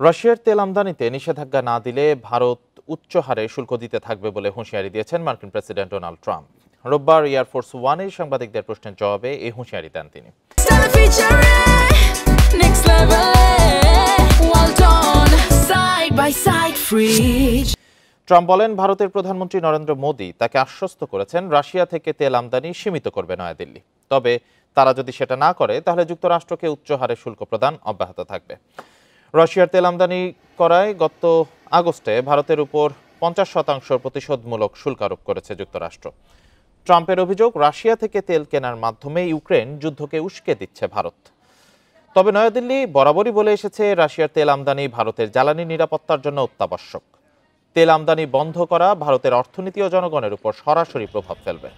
রাশিয়ার তেল আমদানিতে নিষেধাজ্ঞা না দিলে ভারত উচ্চ হারে শুল্ক দিতে থাকবে বলে হুঁশিয়ারি দিয়েছেন মার্কিন প্রেসিডেন্ট ডোনাল্ড ট্রাম্প। রোববার এয়ারফোর্স ওয়ানে সাংবাদিকদের প্রশ্নের জবাবে এই হুঁশিয়ারি দেন তিনি। ট্রাম্প বলেন, ভারতের প্রধানমন্ত্রী নরেন্দ্র মোদি তাকে আশ্বস্ত করেছেন রাশিয়া থেকে তেল আমদানি সীমিত করবে নয়াদিল্লি। তবে তারা যদি সেটা না করে তাহলে যুক্তরাষ্ট্রকে উচ্চ হারে শুল্ক প্রদান অব্যাহত থাকবে। রাশিয়ার তেল আমদানি করায় গত আগস্টে ভারতের উপর 50% প্রতিশোধমূলক শুল্ক আরোপ করেছে যুক্তরাষ্ট্র। ট্রাম্পের অভিযোগ, রাশিয়া থেকে তেল কেনার মাধ্যমে ইউক্রেন যুদ্ধকে উস্কে দিচ্ছে ভারত। তবে নয়াদিল্লি বরাবরই বলে এসেছে, রাশিয়ার তেল আমদানি ভারতের জ্বালানি নিরাপত্তার জন্য অত্যাবশ্যক। তেল আমদানি বন্ধ করা ভারতের অর্থনীতি ও জনগণের উপর সরাসরি প্রভাব ফেলবে।